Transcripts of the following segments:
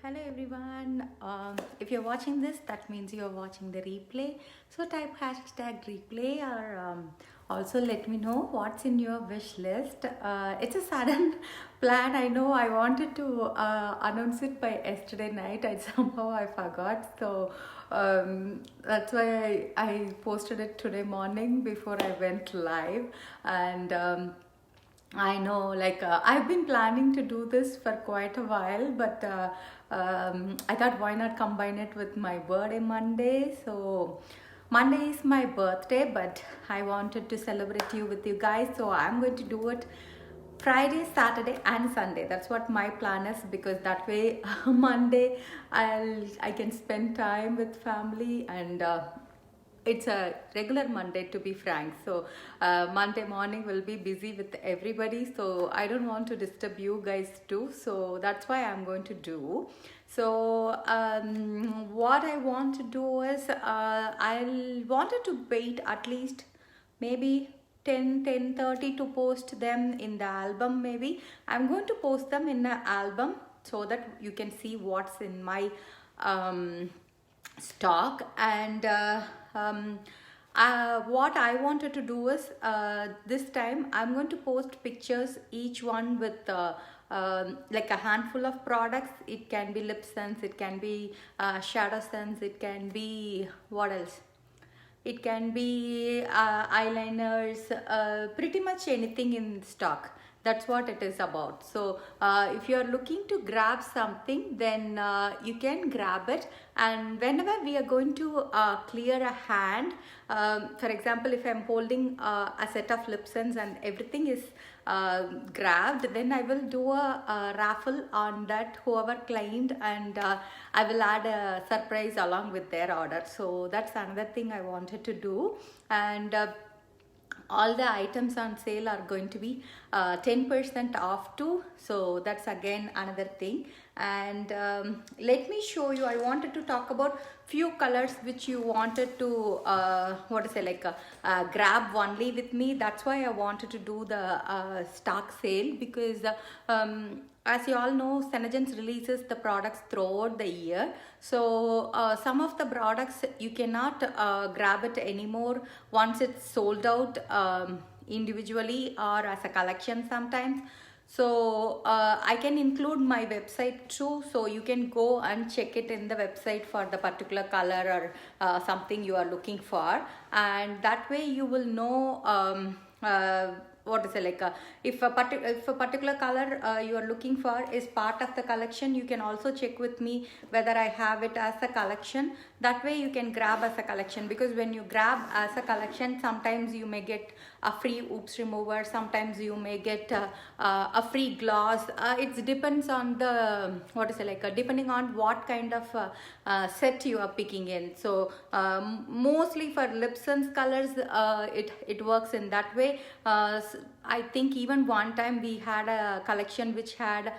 Hello everyone. If you're watching this, that means you're watching the replay. So type hashtag replay or also let me know what's in your wish list. It's a sudden plan. I know I wanted to announce it by yesterday night. I forgot. So that's why I posted it today morning before I went live. And I know, I've been planning to do this for quite a while, but I thought why not combine it with my birthday Monday. So Monday is my birthday, but I wanted to celebrate you with you guys. So I'm going to do it Friday, Saturday, and Sunday. That's what my plan is, because that way Monday I can spend time with family, and it's a regular Monday, to be frank. So Monday morning will be busy with everybody, so I don't want to disturb you guys too. So that's why I'm going to do. So what I want to do is I wanted to wait at least maybe 10:30 to post them in the album. Maybe I'm going to post them in the album so that you can see what's in my stock. And what I wanted to do is this time I'm going to post pictures, each one with like a handful of products. It can be lip sense, it can be shadow sense, it can be what else, it can be eyeliners, pretty much anything in stock. That's what it is about. So if you're looking to grab something, then you can grab it. And whenever we are going to clear a hand, for example, if I'm holding a set of lip sense and everything is grabbed, then I will do a raffle on that, whoever claimed, and I will add a surprise along with their order. So that's another thing I wanted to do. And all the items on sale are going to be 10% off too. So that's again another thing. And let me show you, I wanted to talk about few colors which you wanted to grab only with me. That's why I wanted to do the stock sale, because as you all know, Senegens releases the products throughout the year. So some of the products you cannot grab it anymore once it's sold out individually or as a collection sometimes. So I can include my website too, so you can go and check it in the website for the particular color or something you are looking for, and that way you will know if a particular color you are looking for is part of the collection. You can also check with me whether I have it as a collection. That way you can grab as a collection, because when you grab as a collection, sometimes you may get a free oops remover, sometimes you may get a free gloss. It depends on the depending on what kind of set you are picking in. So mostly for lip sense colors, it works in that way. I think even one time we had a collection which had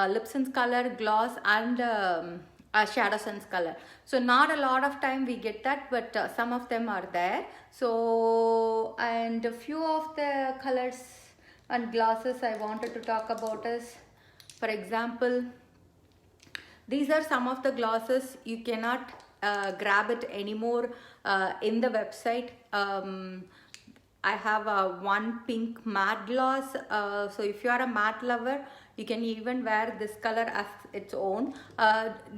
lip sense color, gloss, and a shadow sense color. So not a lot of time we get that, but some of them are there. So, and a few of the colors and glosses I wanted to talk about is, for example, these are some of the glosses. You cannot grab it anymore in the website. I have a one pink matte gloss. So if you are a matte lover, you can even wear this color as its own.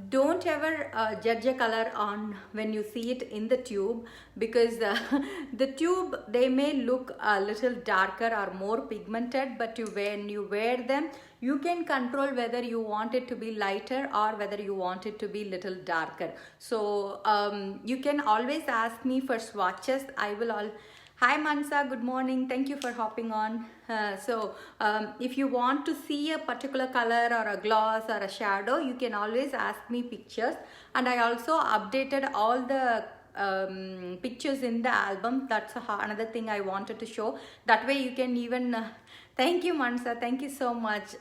Don't ever judge a color on when you see it in the tube, because the tube, they may look a little darker or more pigmented, but when you wear them, you can control whether you want it to be lighter or whether you want it to be little darker. So you can always ask me for swatches. I will all. Hi Mansa, good morning. Thank you for hopping on. If you want to see a particular color or a gloss or a shadow, you can always ask me pictures. And I also updated all the pictures in the album. That's another thing I wanted to show. That way you can even thank you Mansa, thank you so much.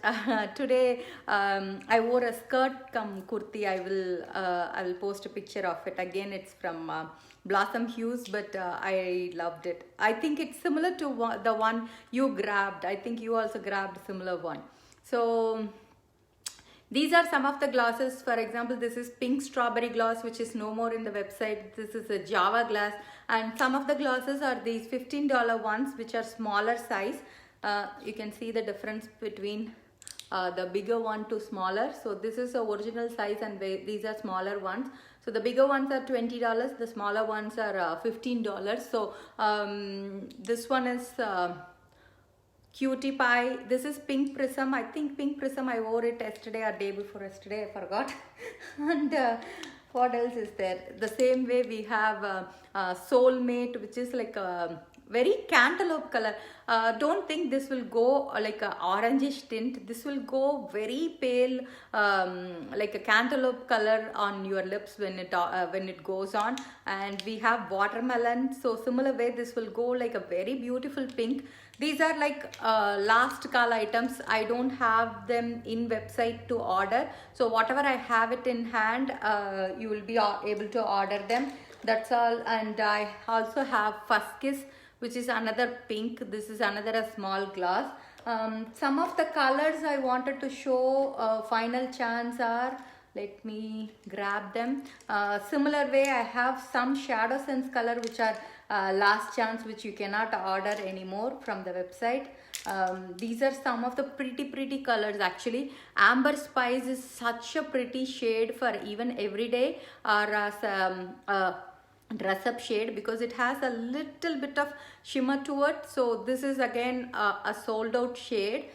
Today I wore a skirt cum kurti. I will post a picture of it. Again, it's from Blossom Hues, but I loved it. I think it's similar to the one you grabbed. I think you also grabbed a similar one. So These are some of the glosses. For example, this is pink strawberry gloss, which is no more in the website. This is a Java glass, and some of the glosses are these $15 ones, which are smaller size. You can see the difference between the bigger one to smaller. So this is the original size, and these are smaller ones. So the bigger ones are $20, the smaller ones are $15. So this one is Cutie Pie. This is Pink Prism. I think Pink Prism, I wore it yesterday or day before yesterday, I forgot. And what else is there? The same way we have Soulmate, which is like a very cantaloupe color. Don't think this will go like a orangish tint. This will go very pale, like a cantaloupe color on your lips when it goes on. And we have Watermelon. So similar way, this will go like a very beautiful pink. These are like last call items. I don't have them in website to order. So whatever I have it in hand, you will be able to order them. That's all. And I also have First Kiss, which is another pink. This is another small gloss. Some of the colors I wanted to show, Final Chance are, let me grab them. Similar way, I have some Shadow Sense color, which are Last Chance, which you cannot order anymore from the website. These are some of the pretty colors. Actually, Amber Spice is such a pretty shade for even everyday or as dress up shade, because it has a little bit of shimmer to it. So this is again a sold out shade.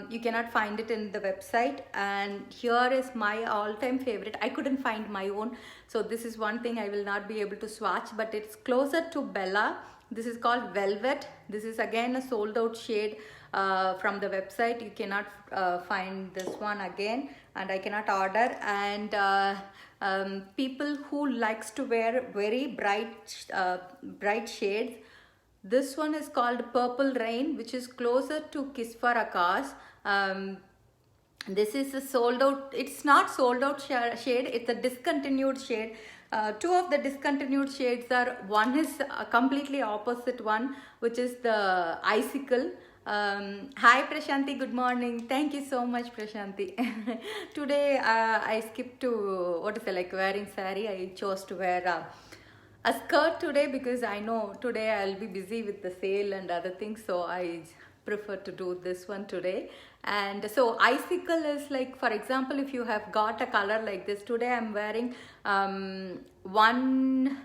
You cannot find it in the website. And here is my all-time favorite. I couldn't find my own, so this is one thing I will not be able to swatch, but it's closer to Bella. This is called Velvet. This is again a sold out shade from the website. You cannot find this one again, and I cannot order. And people who likes to wear very bright shades, this one is called Purple Rain, which is closer to Kiss for a Cause. This is a sold out. It's not sold out shade. It's a discontinued shade. Two of the discontinued shades are, one is a completely opposite one, which is the Icicle. Hi Prashanti, good morning. Thank you so much, Prashanti. Today I skipped to like wearing sari. I chose to wear a skirt today because I know today I'll be busy with the sale and other things, so I prefer to do this one today. And so Icicle is like, for example, if you have got a color like this, today I'm wearing one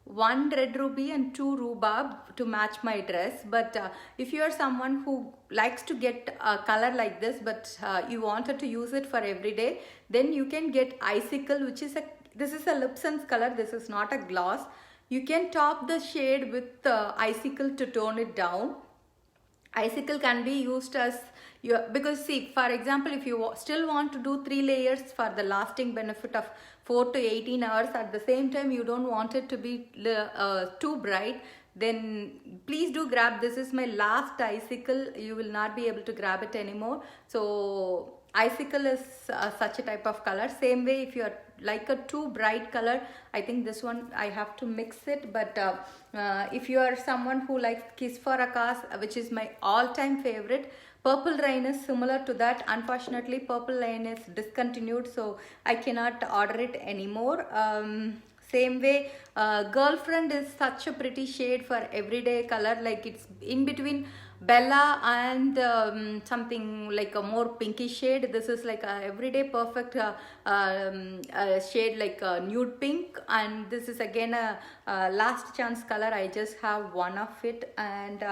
red ruby and two rhubarb to match my dress. But if you are someone who likes to get a color like this, but you wanted to use it for every day, then you can get Icicle, which is this is a Lip Sense color. This is not a gloss. You can top the shade with Icicle to tone it down. Icicle can be used as because see, for example, if you still want to do 3 layers for the lasting benefit of 4 to 18 hours, at the same time you don't want it to be too bright, then please do grab. This is my last Icicle. You will not be able to grab it anymore. So Icicle is such a type of color. Same way, if you are like a too bright color, I think this one I have to mix it. But if you are someone who likes Kiss for a Cause, which is my all-time favorite, Purple Rain is similar to that. Unfortunately, Purple Rain is discontinued, so I cannot order it anymore. Same way, Girlfriend is such a pretty shade for everyday color. Like, it's in between Bella and something like a more pinkish shade. This is like a everyday perfect shade, like a nude pink. And this is again a last chance color. I just have one of it, and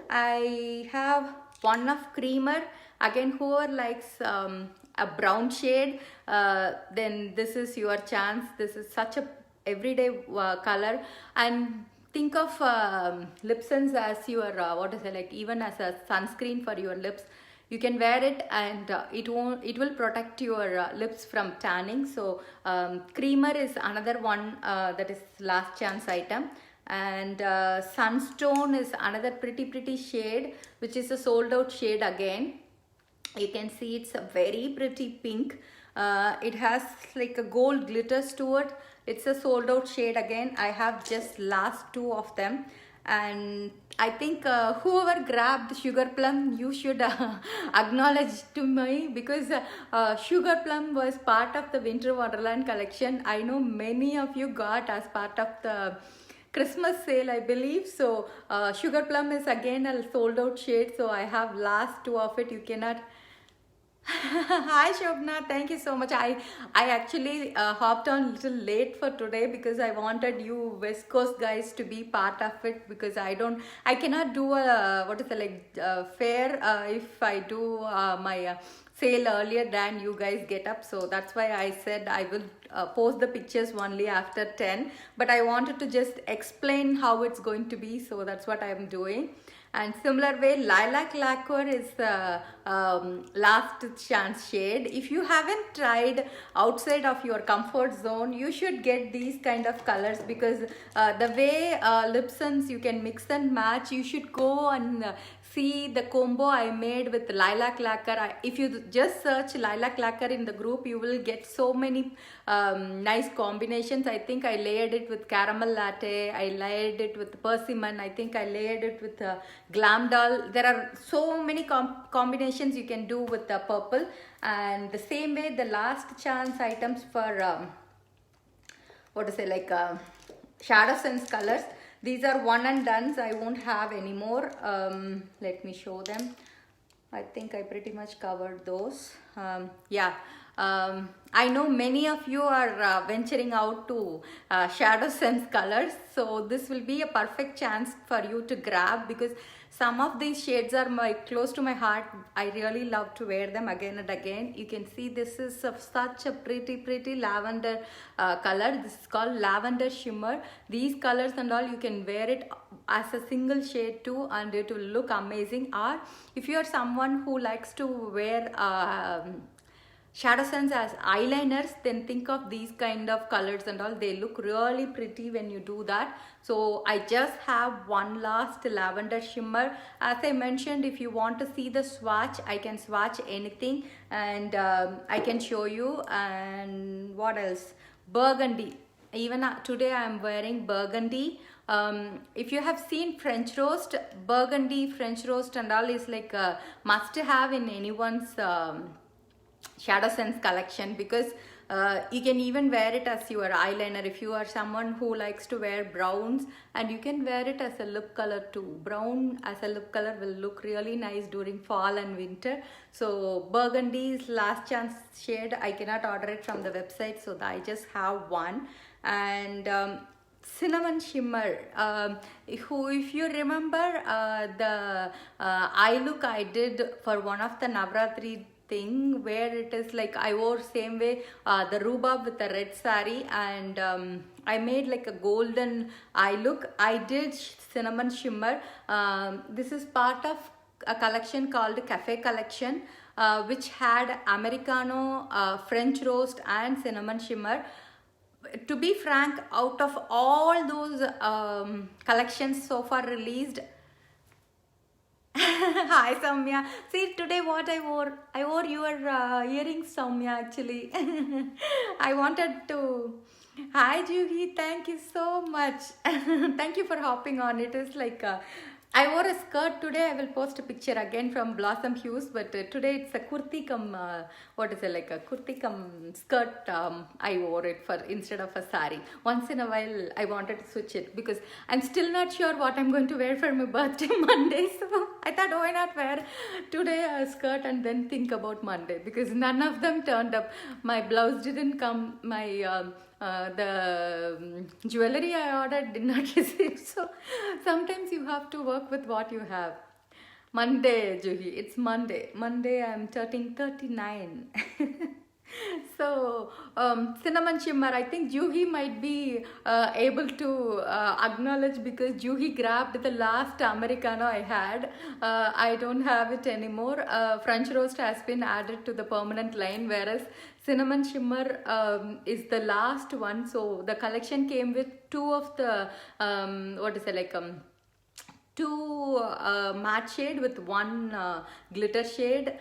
I have one of Creamer. Again, whoever likes a brown shade, then this is your chance. This is such a everyday color. And think of Lip Sense as your like even as a sunscreen for your lips. You can wear it, and it will protect your lips from tanning. So Creamer is another one that is last chance item. And Sunstone is another pretty shade, which is a sold out shade again. You can see it's a very pretty pink. It has like a gold glitters to it. It's a sold out shade again. I have just last 2 of them. And I think whoever grabbed Sugar Plum, you should acknowledge to me, because Sugar Plum was part of the Winter Wonderland collection. I know many of you got as part of the Christmas sale, I believe. So Sugar Plum is again a sold out shade. So I have last two of it. You cannot. Hi Shobna, thank you so much. I actually hopped on a little late for today because I wanted you West Coast guys to be part of it, because I cannot do a what is it like fair if I do my sale earlier than you guys get up. So that's why I said I will post the pictures only after 10, but I wanted to just explain how it's going to be, so that's what I am doing. And similar way, Lilac Lacquer is the last chance shade. If you haven't tried outside of your comfort zone, you should get these kind of colors, because the way Lipsons you can mix and match. You should go and see the combo I made with Lilac Lacquer. If you just search Lilac Lacquer in the group, you will get so many nice combinations. I think I layered it with caramel latte, I layered it with persimmon, I think I layered it with glam doll. There are so many combinations you can do with the purple. And the same way, the last chance items for what to say, like Shadow Sense colors. These are one and dones. I won't have any more. Let me show them. I think I pretty much covered those. Yeah. I know many of you are venturing out to Shadow Sense colors. So this will be a perfect chance for you to grab, because some of these shades are close to my heart. I really love to wear them again and again. You can see this is such a pretty lavender color. This is called Lavender Shimmer. These colors and all, you can wear it as a single shade too, and it will look amazing. Or if you are someone who likes to wear Shadow Sense as eyeliners, then think of these kind of colors and all. They look really pretty when you do that. So I just have one last Lavender Shimmer. As I mentioned, if you want to see the swatch, I can swatch anything, and I can show you. And what else? Burgundy. Even today I am wearing burgundy. If you have seen French roast, burgundy French roast and all is like a must have in anyone's Shadow Sense collection, because you can even wear it as your eyeliner if you are someone who likes to wear browns, and you can wear it as a lip color too. Brown as a lip color will look really nice during fall and winter. So burgundy is last chance shade. I cannot order it from the website, so I just have one. And Cinnamon Shimmer. If you remember the eye look I did for one of the Navratri thing, where it is like I wore same way the rhubarb with the red sari, and I made like a golden eye look. I did Cinnamon Shimmer. This is part of a collection called Cafe Collection, which had Americano, French roast and Cinnamon Shimmer. To be frank, out of all those collections so far released, hi Samya. See today what I wore your earrings, Samya, actually. I wanted to. Hi Juhi, thank you so much. Thank you for hopping on. It is like I wore a skirt today. I will post a picture again from Blossom Hues, but today it's a kurti cum, what is it, like a kurti cum skirt. I wore it for instead of a sari. Once in a while I wanted to switch it, because I'm still not sure what I'm going to wear for my birthday Monday. So I thought, why not wear today a skirt and then think about Monday, because none of them turned up. My blouse didn't come, my the jewelry I ordered did not receive. So sometimes you have to work with what you have. Monday, Juhi, it's Monday. Monday I'm turning 39. So Cinnamon Shimmer, I think Juhi might be able to acknowledge, because Juhi grabbed the last Americano I had. I don't have it anymore. French roast has been added to the permanent line, whereas Cinnamon Shimmer is the last one. So the collection came with two of the what is it, like two matte shade with one glitter shade.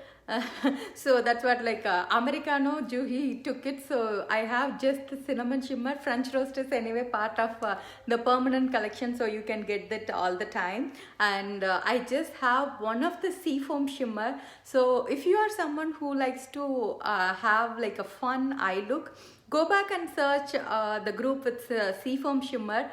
So that's what, like, Americano Juhi took it. So I have just the cinnamon shimmer. French roast is anyway part of the permanent collection, so you can get that all the time. And I just have one of the seafoam shimmer. So if you are someone who likes to have like a fun eye look, go back and search the group with seafoam shimmer.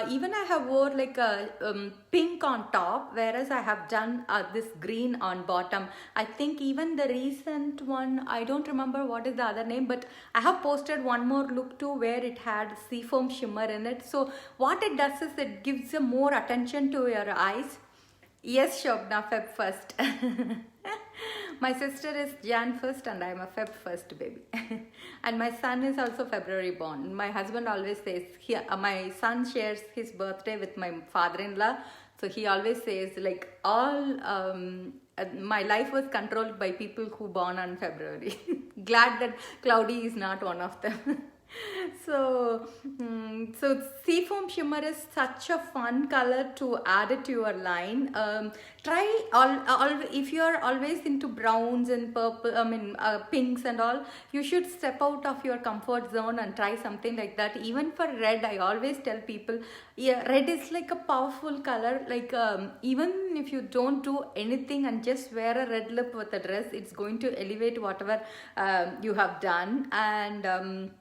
Even I have wore like a pink on top, whereas I have done this green on bottom. I think even the recent one, I don't remember what is the other name, but I have posted one more look too where it had seafoam shimmer in it. So what it does is it gives you more attention to your eyes. Yes, Shobna, Feb 1st. My sister is Jan 1st and I'm a Feb 1st baby. And my son is also February born. My husband always says, my son shares his birthday with my father-in-law. So he always says, like, my life was controlled by people who born on February. Glad that Cloudy is not one of them. So seafoam shimmer is such a fun color to add it to your line. Try all if you are always into browns and purple, pinks and all, you should step out of your comfort zone and try something like that. Even for red, I always tell people, yeah, red is like a powerful color. Like even if you don't do anything and just wear a red lip with a dress, it's going to elevate whatever you have done. And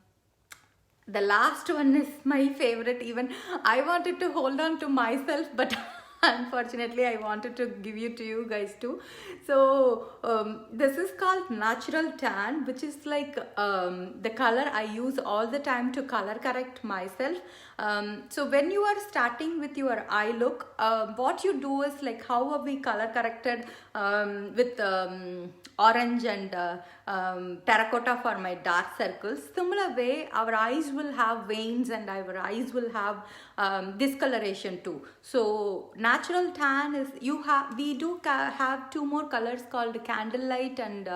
the last one is my favorite. Even I wanted to hold on to myself, but unfortunately I wanted to give you to you guys too. So this is called Natural Tan, which is like the color I use all the time to color correct myself. So when you are starting with your eye look, what you do is, like, how have we color corrected with orange and terracotta for my dark circles. Similar way, our eyes will have veins and our eyes will have discoloration too. So natural tan is, we do have two more colors called candlelight and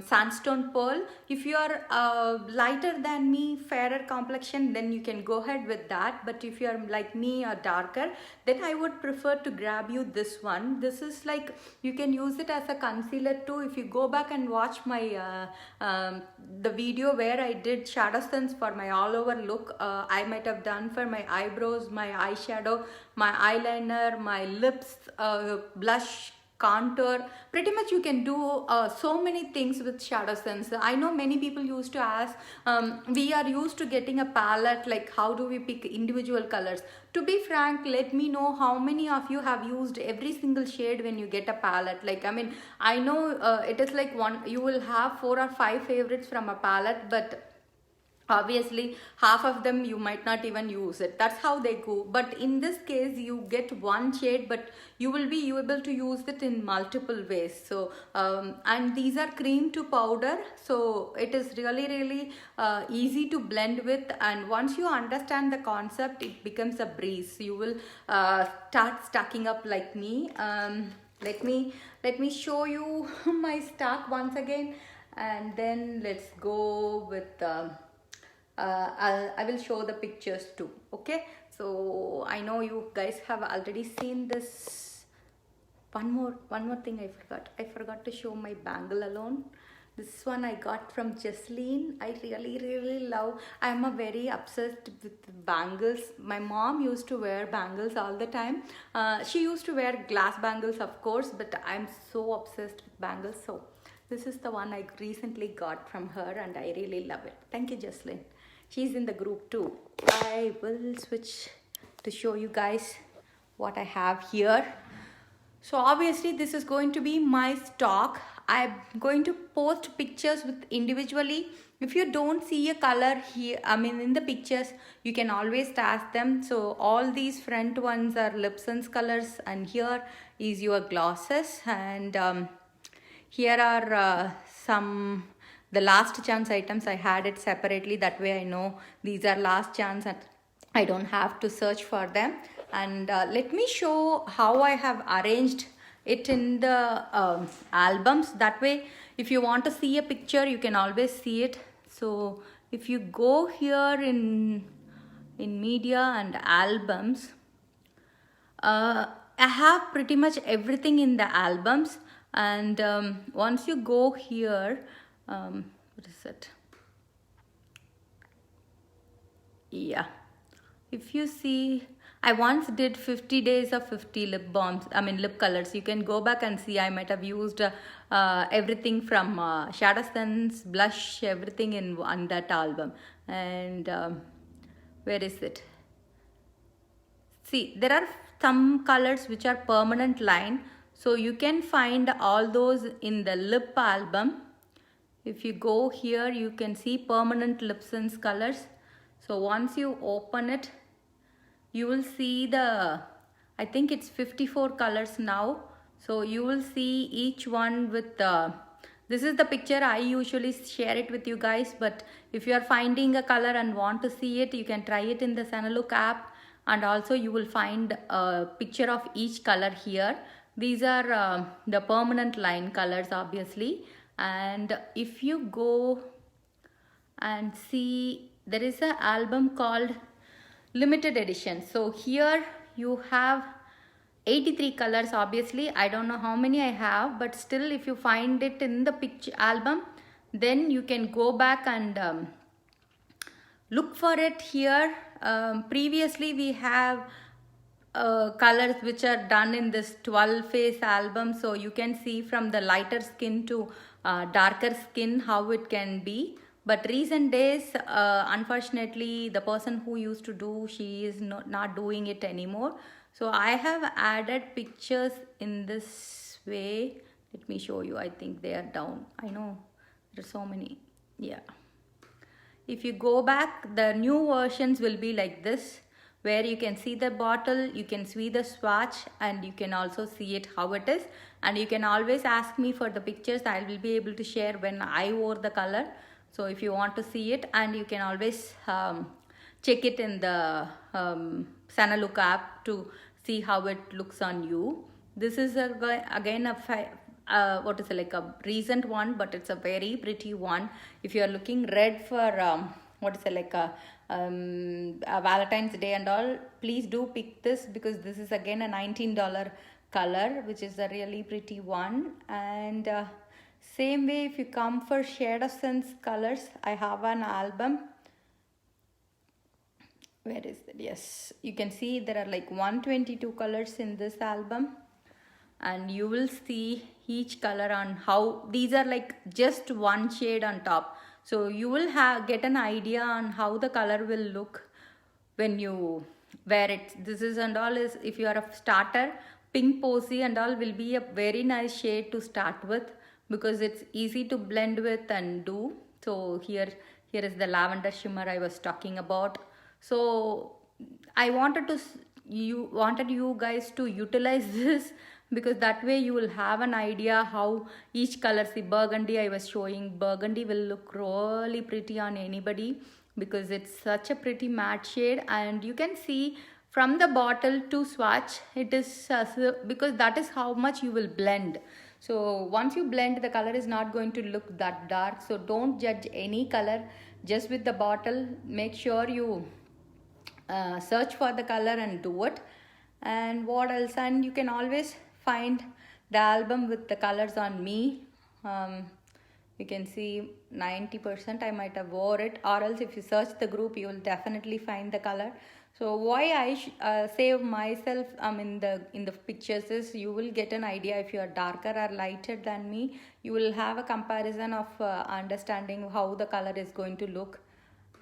sandstone pearl. If you are lighter than me, fairer complexion, then you can go ahead with that. But if you are like me or darker, then I would prefer to grab you this one. This is like, you can use it as a concealer too. If you go back and watch my the video where I did shadow stunts for my all over look, I might have done for my eyebrows, my eyeshadow, my eyeliner, my lips, blush, contour. Pretty much you can do so many things with shadow stunts. I know many people used to ask, we are used to getting a palette, like how do we pick individual colors? To be frank, let me know how many of you have used every single shade when you get a palette. Like, I mean, I know it is like you will have 4 or 5 favorites from a palette, but obviously half of them you might not even use it. That's how they go. But in this case, you get one shade, but you will be able to use it in multiple ways. So and these are cream to powder, so it is really easy to blend with. And once you understand the concept, it becomes a breeze. You will start stacking up like me. Let me show you my stack once again, and then let's go with I will show the pictures too. Okay, so I know you guys have already seen this. One more thing I forgot to show my bangle alone. This one I got from Jesseline. I really love. I'm a very obsessed with bangles. My mom used to wear bangles all the time. She used to wear glass bangles, of course, but I'm so obsessed with bangles. So this is the one I recently got from her and I really love it. Thank you, Jesseline. She's in the group too. I will switch to show you guys what I have here. So obviously this is going to be my stock. I'm going to post pictures with individually. If you don't see a color here, I mean in the pictures, you can always ask them. So all these front ones are Lipson's colors, and here is your glosses, and here are the last chance items. I had it separately, that way I know these are last chance and I don't have to search for them. And let me show how I have arranged it in the albums. That way if you want to see a picture, you can always see it. So if you go here in media and albums, I have pretty much everything in the albums. And once you go here, what is it? Yeah, if you see, I once did 50 days of 50 lip balms, I mean lip colors. You can go back and see. I might have used everything from Shadow Sense, blush, everything on that album. And where is it? See, there are some colors which are permanent line, so you can find all those in the lip album. If you go here, you can see permanent lip sense colors. So once you open it, you will see I think it's 54 colors now. So you will see each one with this is the picture. I usually share it with you guys, but if you are finding a color and want to see it, you can try it in the Sanalook app, and also you will find a picture of each color here. These are the permanent line colors, obviously. And if you go and see, there is an album called limited edition. So here you have 83 colors. Obviously I don't know how many I have, but still if you find it in the picture album, then you can go back and look for it here. Previously we have colors which are done in this 12 face album, so you can see from the lighter skin to darker skin how it can be. But recent days, unfortunately, the person who used to do, she is not doing it anymore. So I have added pictures in this way. Let me show you. I think they are down. I know there are so many. Yeah. If you go back, the new versions will be like this, where you can see the bottle, you can see the swatch, and you can also see it how it is. And you can always ask me for the pictures. I will be able to share when I wore the color. So if you want to see it, and you can always check it in the Sanalook app to see how it looks on you. This is again what is it, like a recent one, but it's a very pretty one. If you are looking red for what is it, like a Valentine's Day and all, please do pick this, because this is again a $19 color, which is a really pretty one. And same way, if you come for Shadow Sense colors, I have an album. Where is it? Yes, you can see there are like 122 colors in this album, and you will see each color on how these are like just one shade on top. So you will get an idea on how the color will look when you wear it. This is and all is, if you are a starter, Pink Posy and all will be a very nice shade to start with, because it's easy to blend with and do. So here is the lavender shimmer I was talking about. So I wanted you guys to utilize this, because that way you will have an idea how each color. See, burgundy I was showing, burgundy will look really pretty on anybody, because it's such a pretty matte shade. And you can see from the bottle to swatch, it is because that is how much you will blend. So once you blend, the color is not going to look that dark. So don't judge any color just with the bottle. Make sure you search for the color and do it. And what else? And you can always find the album with the colors on me. You can see 90% I might have wore it, or else if you search the group, you will definitely find the color. So why I save myself in the pictures is, you will get an idea. If you are darker or lighter than me, you will have a comparison of understanding how the color is going to look.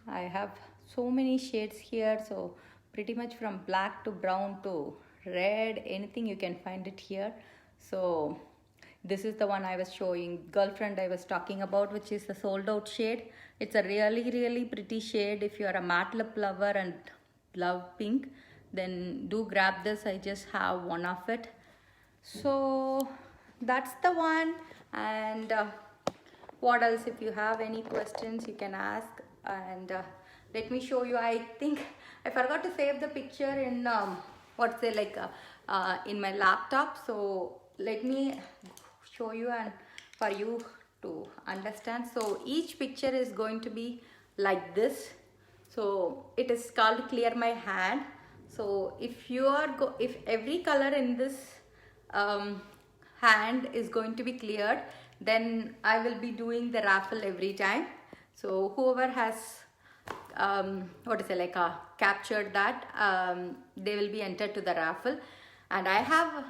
I have so many shades here, so pretty much from black to brown to red, anything you can find it here. So this is the one I was showing, Girlfriend, I was talking about, which is the sold out shade. It's a really pretty shade. If you are a matte lip lover and love pink, then do grab this. I just have one of it. So that's the one. And what else? If you have any questions, you can ask. And let me show you. I think I forgot to save the picture in in my laptop. So let me show you, and for you to understand. So each picture is going to be like this. So it is called Clear My Hand. So if you are if every color in this hand is going to be cleared, then I will be doing the raffle every time. So whoever has what is it, like captured that, they will be entered to the raffle. And I have,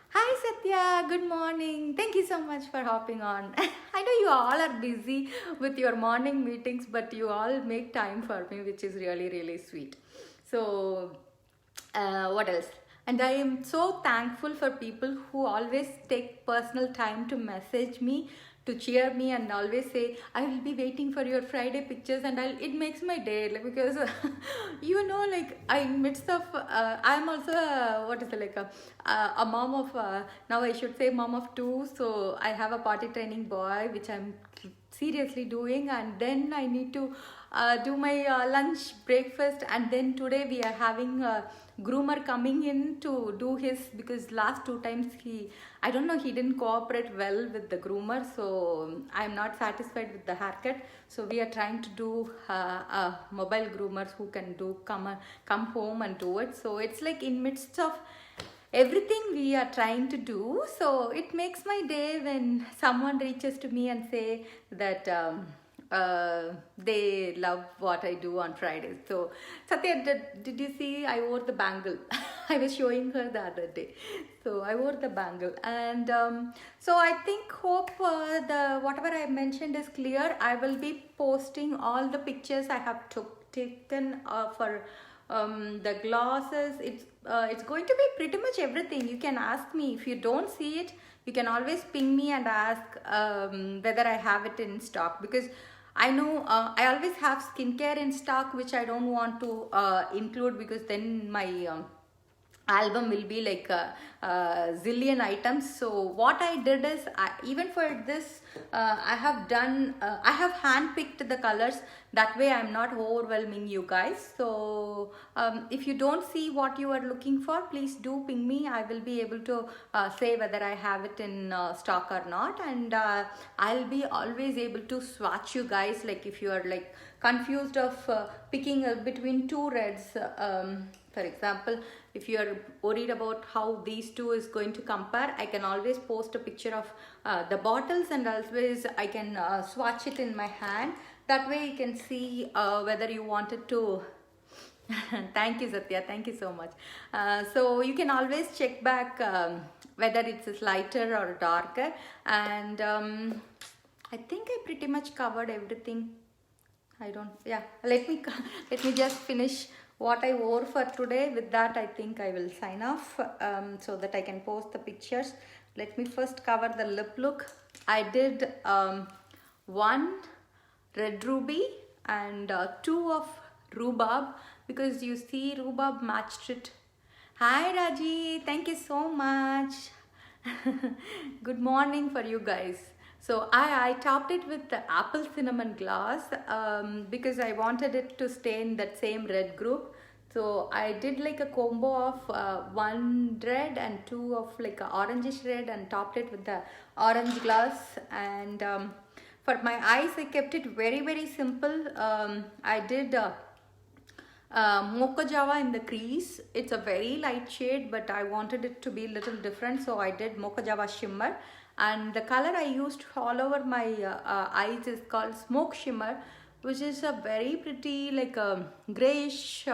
hi Satya, good morning, thank you so much for hopping on. I know you all are busy with your morning meetings, but you all make time for me, which is really, really sweet. So what else? And I am so thankful for people who always take personal time to message me, to cheer me, and always say, I will be waiting for your Friday pictures, and it makes my day, like, because you know, like, I midst of I'm also what is it, like a mom of now I should say mom of two. So I have a potty training boy, which I'm seriously doing, and then I need to do my lunch, breakfast, and then today we are having a groomer coming in to do his, because last 2 times I don't know, he didn't cooperate well with the groomer, so I'm not satisfied with the haircut. So we are trying to do mobile groomers who can come home and do it. So it's like in midst of everything we are trying to do, so it makes my day when someone reaches to me and say that they love what I do on Fridays. So Satya, did you see I wore the bangle? I was showing her the other day. So I wore the bangle, and so I hope the whatever I mentioned is clear. I will be posting all the pictures I have taken for the glosses. It's going to be pretty much everything. You can ask me if you don't see it. You can always ping me and ask whether I have it in stock, because I know I always have skincare in stock, which I don't want to include, because then my album will be like a zillion items. So what I did is, even for this I have handpicked the colors. That way I'm not overwhelming you guys. So if you don't see what you are looking for, please do ping me. I will be able to say whether I have it in stock or not, and I'll be always able to swatch you guys, like if you are like confused of picking between 2 reds. For example, if you are worried about how these two is going to compare, I can always post a picture of the bottles, and always I can swatch it in my hand. That way you can see whether you wanted to. Thank you, Satya, thank you so much. So you can always check back whether it's lighter or darker, and I think I pretty much covered everything. Let me just finish what I wore for today. With that, I think I will sign off so that I can post the pictures. Let me first cover the lip look. I did 1 red ruby and 2 of rhubarb, because you see rhubarb matched it. Hi Raji, thank you so much. Good morning for you guys. So I topped it with the apple cinnamon gloss because I wanted it to stay in that same red group. So I did like a combo of 1 red and 2 of like a orangish red, and topped it with the orange gloss. And for my eyes, I kept it very, very simple. I did Mocha Java in the crease. It's a very light shade, but I wanted it to be a little different, so I did Mocha Java shimmer. And the color I used all over my eyes is called Smoke Shimmer, which is a very pretty, like a grayish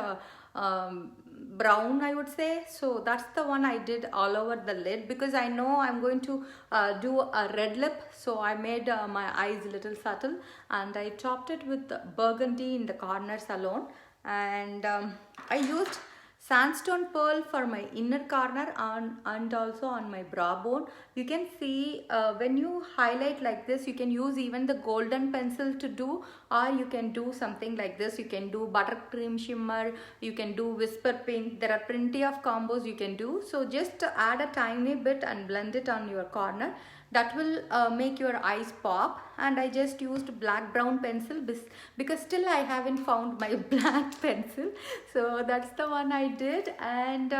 brown, I would say. So that's the one I did all over the lid, because I know I'm going to do a red lip. So I made my eyes a little subtle, and I topped it with burgundy in the corners alone. And I used sandstone pearl for my inner corner and also on my brow bone. You can see when you highlight like this, you can use even the golden pencil to do, or you can do something like this. You can do buttercream shimmer, you can do whisper pink. There are plenty of combos you can do. So just add a tiny bit and blend it on your corner. That will make your eyes pop. And I just used black brown pencil because still I haven't found my black pencil. So that's the one I did. And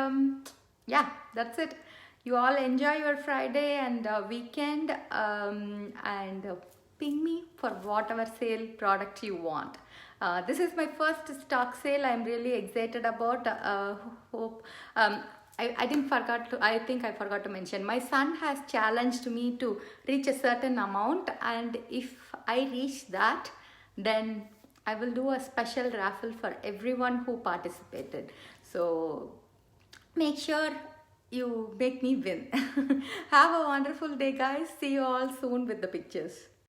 yeah, that's it. You all enjoy your Friday and weekend, and ping me for whatever sale product you want. This is my first stock sale. I'm really excited about. Hope I didn't forgot to, I think I forgot to mention, my son has challenged me to reach a certain amount, and if I reach that, then I will do a special raffle for everyone who participated. So make sure you make me win. Have a wonderful day, guys. See you all soon with the pictures.